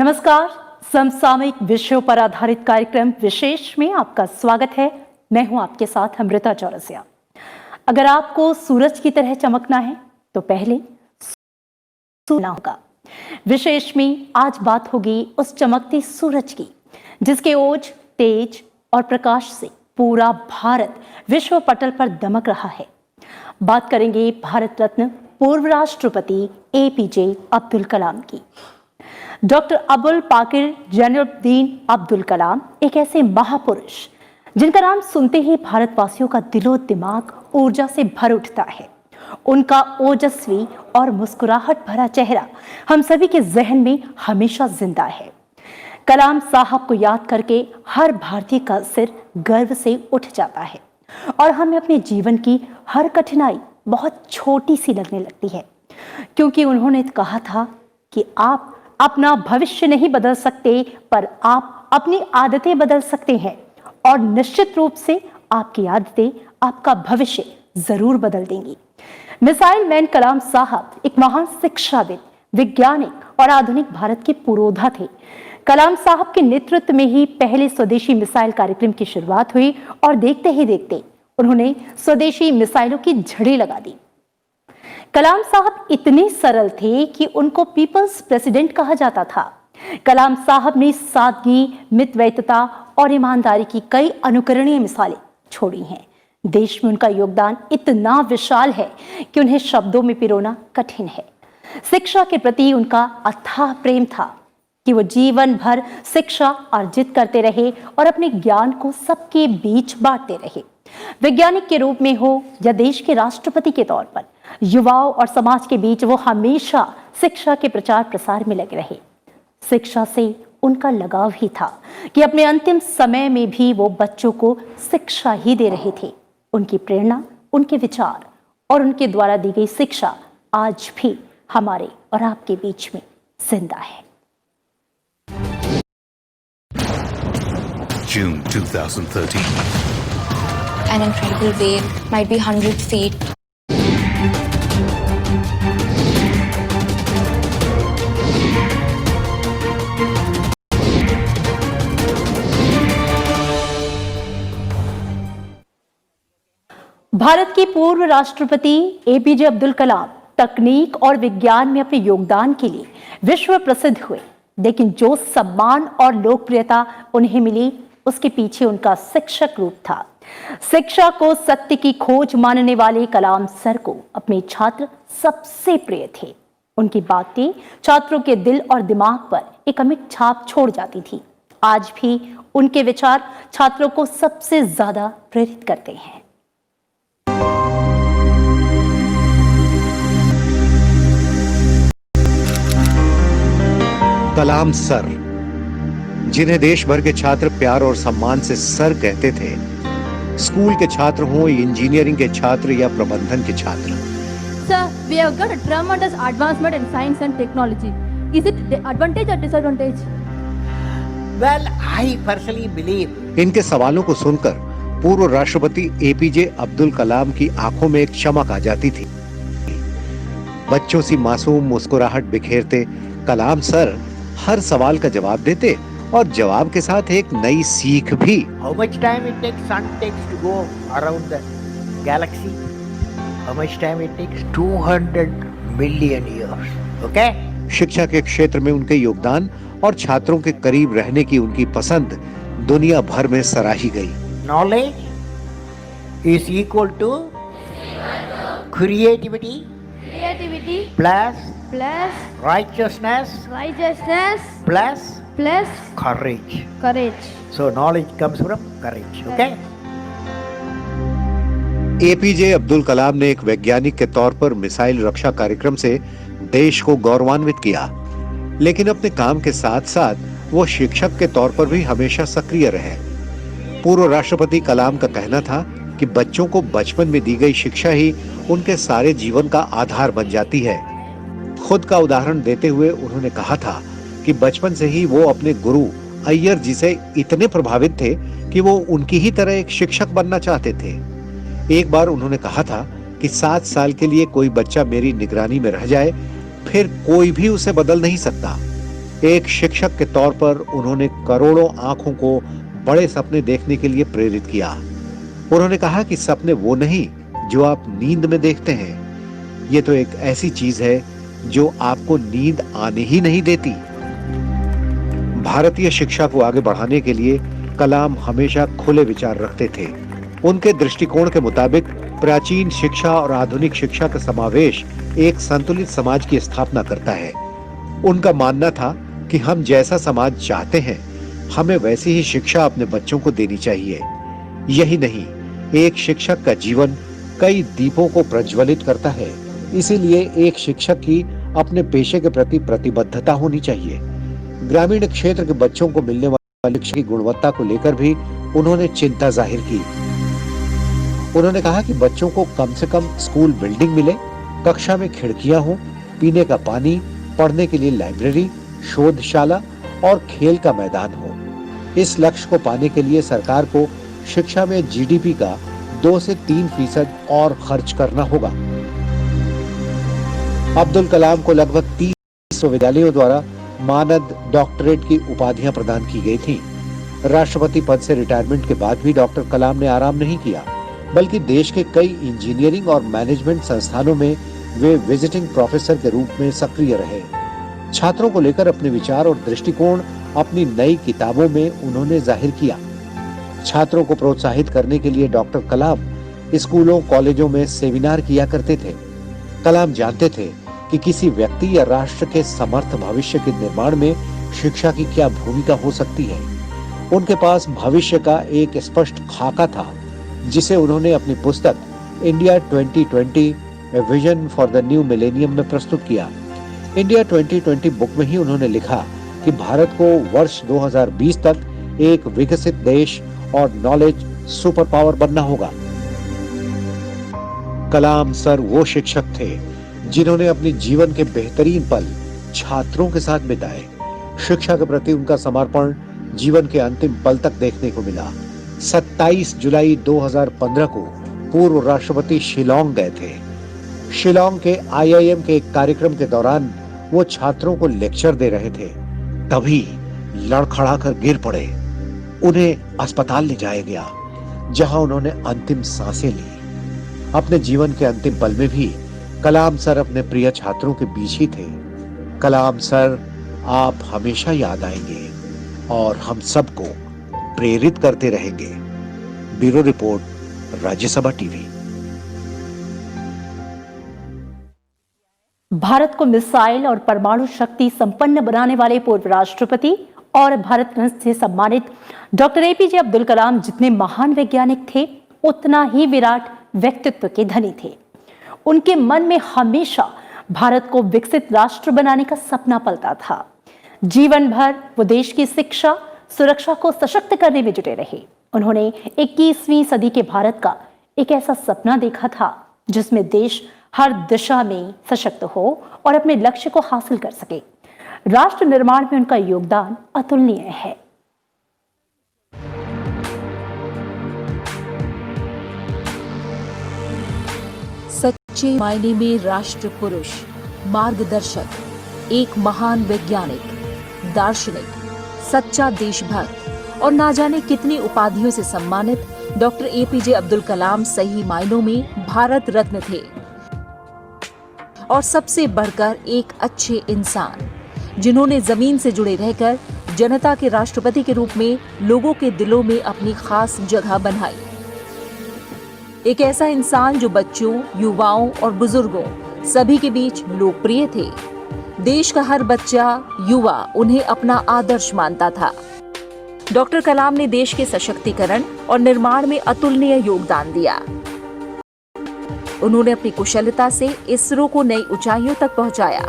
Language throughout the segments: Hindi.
नमस्कार। समसामयिक विषयों पर आधारित कार्यक्रम विशेष में आपका स्वागत है। मैं हूं आपके साथ अमृता चौरसिया। अगर आपको सूरज की तरह चमकना है तो पहले सूरज होगा। विशेष में आज बात होगी उस चमकते सूरज की जिसके ओज, तेज और प्रकाश से पूरा भारत विश्व पटल पर दमक रहा है। बात करेंगे भारत रत्न पूर्व राष्ट्रपति एपीजे अब्दुल कलाम की। डॉक्टर अबुल पाकिर जैनुद्दीन अब्दुल कलाम एक ऐसे महापुरुष जिनका नाम सुनते ही भारतवासियों का दिलो दिमाग ऊर्जा से भर उठता है। उनका ओजस्वी और मुस्कुराहट भरा चेहरा हम सभी के जहन में हमेशा जिंदा है। कलाम साहब को याद करके हर भारतीय का सिर गर्व से उठ जाता है और हमें अपने जीवन की हर कठिनाई बहुत छोटी सी लगने लगती है, क्योंकि उन्होंने कहा था कि आप अपना भविष्य नहीं बदल सकते, पर आप अपनी आदतें बदल सकते हैं और निश्चित रूप से आपकी आदतें आपका भविष्य जरूर बदल देंगी। मिसाइल मैन कलाम साहब एक महान शिक्षाविद, वैज्ञानिक और आधुनिक भारत के पुरोधा थे। कलाम साहब के नेतृत्व में ही पहले स्वदेशी मिसाइल कार्यक्रम की शुरुआत हुई और देखते ही देखते उन्होंने स्वदेशी मिसाइलों की झड़ी लगा दी। कलाम साहब इतने सरल थे कि उनको पीपल्स प्रेसिडेंट कहा जाता था। कलाम साहब ने सादगी, मितव्ययिता और ईमानदारी की कई अनुकरणीय मिसालें छोड़ी हैं। देश में उनका योगदान इतना विशाल है कि उन्हें शब्दों में पिरोना कठिन है। शिक्षा के प्रति उनका अथाह प्रेम था कि वो जीवन भर शिक्षा अर्जित करते रहे और अपने ज्ञान को सबके बीच बांटते रहे। वैज्ञानिक के रूप में हो या देश के राष्ट्रपति के तौर पर, युवाओं और समाज के बीच वो हमेशा शिक्षा के प्रचार प्रसार में लगे रहे। शिक्षा से उनका लगाव ही था कि अपने अंतिम समय में भी वो बच्चों को शिक्षा ही दे रहे थे। उनकी प्रेरणा, उनके विचार और उनके द्वारा दी गई शिक्षा आज भी हमारे और आपके बीच में जिंदा है। June 2013. An incredible wave, might be 100 feet. Bharat के पूर्व राष्ट्रपति एपीजे अब्दुल कलाम तकनीक और विज्ञान में अपने योगदान के लिए विश्व प्रसिद्ध हुए, लेकिन जो सम्मान और लोकप्रियता उन्हें मिली उसके पीछे उनका शिक्षक रूप था। शिक्षा को सत्य की खोज मानने वाले कलाम सर को अपने छात्र सबसे प्रिय थे। उनकी बातें छात्रों के दिल और दिमाग पर एक अमिट छाप छोड़ जाती थी। आज भी उनके विचार छात्रों को सबसे ज्यादा प्रेरित करते हैं। कलाम सर, जिन्हें देश भर के छात्र प्यार और सम्मान से सर कहते थे, स्कूल के छात्र हों, इंजीनियरिंग के छात्र या प्रबंधन के छात्र। Sir, we have got a tremendous advancement in science and technology. Is it the advantage or disadvantage? Well, I personally believe. इनके सवालों को सुनकर पूर्व राष्ट्रपति एपीजे अब्दुल कलाम की आंखों में एक चमक आ जाती थी। बच्चों सी मासूम मुस्कुराहट बिखेरते कलाम सर हर सवाल का जवाब देते और जवाब के साथ एक नई सीख भी। How much time it takes sun takes to go around the galaxy? How much time it takes? 200 million years. Okay? शिक्षा के क्षेत्र में उनके योगदान और छात्रों के करीब रहने की उनकी पसंद दुनिया भर में सराही गई। Knowledge is equal to creativity plus righteousness plus courage. So knowledge comes from courage. Okay? APJ Abdul Kalam ने एक वैज्ञानिक के तौर पर मिसाइल रक्षा कार्यक्रम से देश को गौरवान्वित किया, लेकिन अपने काम के साथ साथ वो शिक्षक के तौर पर भी हमेशा सक्रिय रहे। पूर्व राष्ट्रपति कलाम का कहना था कि बच्चों को बचपन में दी गई शिक्षा ही उनके सारे जीवन का आधार बन जाती है। खुद का उदाहरण देते हुए उन्होंने कहा था कि बचपन से ही वो अपने गुरु अय्यर जी से इतने प्रभावित थे कि वो उनकी ही तरह एक शिक्षक बनना चाहते थे। एक बार उन्होंने कहा था कि 7 साल के लिए कोई बच्चा मेरी निगरानी में रह जाए, फिर कोई भी उसे बदल नहीं सकता। एक शिक्षक के तौर पर उन्होंने करोड़ों आंखों को बड़े सपने देखने के लिए प्रेरित किया। उन्होंने कहा कि सपने वो नहीं जो आप नींद में देखते हैं, ये तो एक ऐसी चीज है जो आपको नींद आने ही नहीं देती। भारतीय शिक्षा को आगे बढ़ाने के लिए कलाम हमेशा खुले विचार रखते थे। उनके दृष्टिकोण के मुताबिक प्राचीन शिक्षा और आधुनिक शिक्षा का समावेश एक संतुलित समाज की स्थापना करता है। उनका मानना था कि हम जैसा समाज चाहते हैं, हमें वैसी ही शिक्षा अपने बच्चों को देनी चाहिए। यही नहीं, एक शिक्षक का जीवन कई दीपों को प्रज्वलित करता है। इसीलिए एक शिक्षक की अपने पेशे के प्रति प्रतिबद्धता होनी चाहिए। ग्रामीण क्षेत्र के बच्चों को मिलने वाली शिक्षा की गुणवत्ता को लेकर भी उन्होंने चिंता जाहिर की। उन्होंने कहा कि बच्चों को कम से कम स्कूल बिल्डिंग मिले, कक्षा में खिड़कियां हो, पीने का पानी, पढ़ने के लिए लाइब्रेरी, शोधशाला और खेल का मैदान हो। इस लक्ष्य को पाने के लिए सरकार को शिक्षा में जीडीपी का 2 से 3% और खर्च करना होगा। अब्दुल कलाम को लगभग 30 विश्वविद्यालयों द्वारा मानद डॉक्टरेट की उपाधियां प्रदान की गई थी। राष्ट्रपति पद से रिटायरमेंट के बाद भी डॉक्टर कलाम ने आराम नहीं किया, बल्कि देश के कई इंजीनियरिंग और मैनेजमेंट संस्थानों में वे विजिटिंग प्रोफेसर के रूप में सक्रिय रहे। छात्रों को लेकर अपने विचार और दृष्टिकोण अपनी नई किताबों में उन्होंने जाहिर किया। छात्रों को प्रोत्साहित करने के लिए डॉक्टर कलाम स्कूलों, कॉलेजों में सेमिनार किया करते थे। कलाम जानते थे कि किसी व्यक्ति या राष्ट्र के समर्थ भविष्य के निर्माण में शिक्षा की क्या भूमिका हो सकती है। उनके पास भविष्य का एक स्पष्ट खाका था, जिसे उन्होंने अपनी पुस्तक India 2020 a vision for the new millennium में प्रस्तुत किया। इंडिया 2020 बुक में ही उन्होंने लिखा कि भारत को वर्ष 2020 तक एक विकसित देश और नॉलेज सुपर पावर बनना होगा। कलाम सर वो शिक्षक थे जिन्होंने अपने जीवन के बेहतरीन पल छात्रों के साथ बिताए। शिक्षा के प्रति उनका समर्पण जीवन के अंतिम पल तक देखने को मिला। 27 जुलाई 2015 को पूर्व राष्ट्रपति शिलांग गए थे। शिलांग के IIM के एक कार्यक्रम के दौरान वो छात्रों को लेक्चर दे रहे थे, तभी लड़खड़ाकर गिर पड़े। उन्हें अस्पताल ले जाया गया, जहां उन्होंने अंतिम सांसें ली। अपने जीवन के अंतिम पल में भी कलाम सर अपने प्रिय छात्रों के बीच ही थे। कलाम सर, आप हमेशा याद आएंगे और हम सबको प्रेरित करते रहेंगे। Bureau report, Rajya Sabha TV. Bharat को मिसाइल और परमाणु शक्ति संपन्न बनाने वाले पूर्व राष्ट्रपति और भारत रत्न से सम्मानित डॉक्टर APJ अब्दुल कलाम जितने महान वैज्ञानिक थे, उतना ही विराट व्यक्तित्व के धनी थे। उनके मन में हमेशा भारत को विकसित राष्ट्र बनाने का सपना पलता था। जीवन भर वो देश की शिक्षा, सुरक्षा को सशक्त करने में जुटे रहे। उन्होंने 21वीं सदी के भारत का एक ऐसा सपना देखा था जिसमें देश हर दिशा में सशक्त हो और अपने लक्ष्य को हासिल कर सके। राष्ट्र निर्माण में उनका योगदान अतुलनीय है। सच्चे मायने में राष्ट्र पुरुष, मार्गदर्शक, एक महान वैज्ञानिक, दार्शनिक, सच्चा देशभक्त और ना जाने कितनी उपाधियों से सम्मानित डॉक्टर APJ अब्दुल कलाम सही मायनों में भारत रत्न थे और सबसे बढ़कर एक अच्छे इंसान, जिन्होंने जमीन से जुड़े रहकर जनता के राष्ट्रपति के रूप में लोगों के दिलों में अपनी खास जगह बनाई। एक ऐसा इंसान जो बच्चों, युवाओं और बुजुर्गों सभी के बीच लोकप्रिय थे। देश का हर बच्चा, युवा उन्हें अपना आदर्श मानता था। डॉक्टर कलाम ने देश के सशक्तिकरण और निर्माण में अतुलनीय योगदान दिया। उन्होंने अपनी कुशलता से इसरो को नई ऊंचाइयों तक पहुंचाया।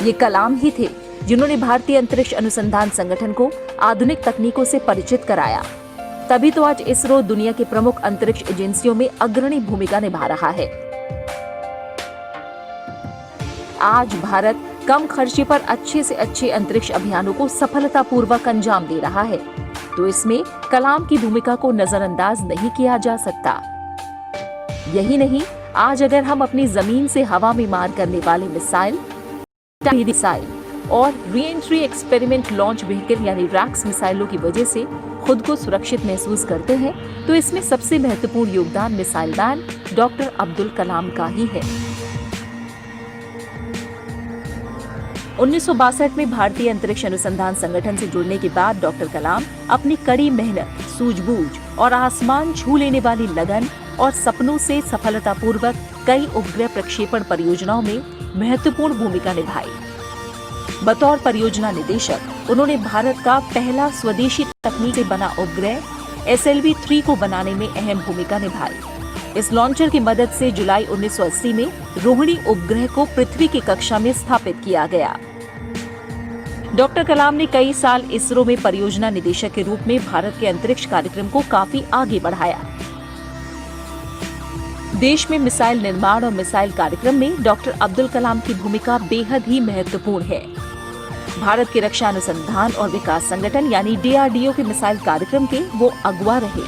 ये कलाम ही थे जिन्होंने भारतीय अंतरिक्ष अनुसंधान संगठन को आधुनिक तकनीकों से परिचित कराया। तभी तो आज इसरो दुनिया के प्रमुख अंतरिक्ष एजेंसियों में अग्रणी भूमिका निभा रहा है। आज भारत कम खर्चे पर अच्छे से अच्छे अंतरिक्ष अभियानों को सफलतापूर्वक अंजाम दे रहा है, तो इसमें कलाम की भूमिका को नजरअंदाज नहीं किया जा सकता। यही नहीं, आज अगर हम अपनी जमीन से हवा में मार करने वाले मिसाइल और re entry experiment launch vehicle यानी रैक्स मिसाइलों की वजह से खुद को सुरक्षित महसूस करते हैं, तो इसमें सबसे महत्वपूर्ण योगदान missile man doctor Abdul Kalam का ही है। 1962 में भारतीय अंतरिक्ष अनुसंधान संगठन से जुड़ने के बाद डॉक्टर कलाम अपनी कड़ी मेहनत, सूझबूझ और आसमान छू लेने वाली लगन और सपनों से सफलतापूर्वक कई उपग्रह प्रक्षेपण परियोजनाओं में महत्वपूर्ण भूमिका निभाई। बतौर परियोजना निदेशक उन्होंने भारत का पहला स्वदेशी तकनीक से बना उपग्रह SLV-3 को बनाने में अहम भूमिका निभाई। इस लॉन्चर की मदद से जुलाई 1980 में रोहिणी उपग्रह को पृथ्वी की कक्षा में स्थापित किया गया। डॉक्टर कलाम ने कई साल इसरो में परियोजना निदेशक के रूप में भारत के अंतरिक्ष कार्यक्रम को काफी आगे बढ़ाया। देश में मिसाइल निर्माण और मिसाइल कार्यक्रम में डॉक्टर अब्दुल कलाम की भूमिका बेहद ही महत्वपूर्ण है। भारत के रक्षा अनुसंधान और विकास संगठन यानी DRDO के मिसाइल कार्यक्रम के वो अगुवा रहे।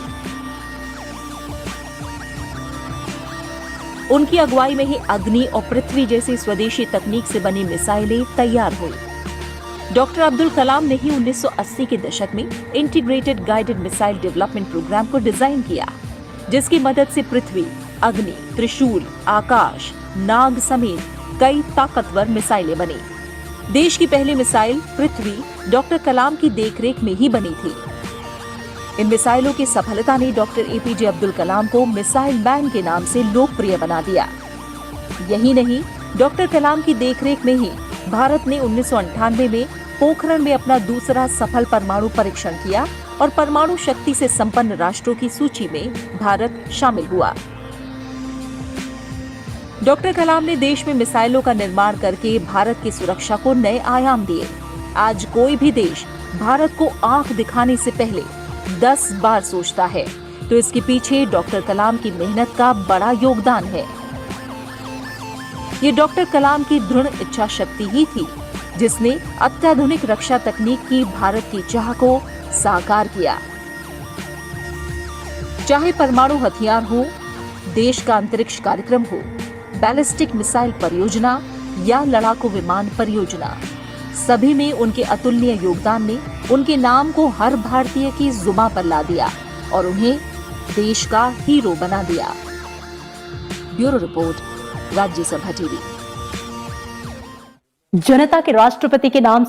उनकी अगुवाई में ही अग्नि और पृथ्वी जैसी स्वदेशी तकनीक से बनी मिसाइलें तैयार हुई। डॉक्टर अब्दुल कलाम ने ही 1980 के दशक में integrated guided missile development programme को डिजाइन किया, जिसकी मदद से पृथ्वी, अग्नि, त्रिशूल, आकाश, नाग समेत कई ताकतवर मिसाइलें बनी। देश की पहली मिसाइल पृथ्वी डॉक्टर कलाम की देखरेख में ही बनी थी। इन मिसाइलों की सफलता ने डॉक्टर APJ अब्दुल कलाम को मिसाइल मैन के नाम से लोकप्रिय बना दिया। यही नहीं, डॉक्टर कलाम की देखरेख में ही भारत ने 1998 में पोखरण में अपना दूसरा सफल परमाणु परीक्षण किया और परमाणु शक्ति से संपन्न राष्ट्रों की सूची में भारत शामिल हुआ। डॉक्टर कलाम ने देश में मिसाइलों का निर्माण करके भारत की सुरक्षा को नए आयाम दिए। आज कोई भी देश भारत को आंख दिखाने से पहले 10 बार सोचता है, तो इसके पीछे डॉक्टर कलाम की मेहनत का बड़ा योगदान है। ये डॉक्टर कलाम की दृढ़ इच्छा शक्ति ही थी जिसने अत्याधुनिक रक्षा तकनीक की भारत की चाह को साकार किया। चाहे परमाणु हथियार हो, देश का अंतरिक्ष कार्यक्रम हो, बैलिस्टिक मिसाइल परियोजना या लड़ाकू विमान परियोजना, सभी में उनके अतुलनीय योगदान ने उनके नाम को हर भारतीय की जुबां पर ला दिया और उन्हें देश का हीरो बना दिया। Bureau report, Rajya Sabha TV. जनता के राष्ट्रपति के नाम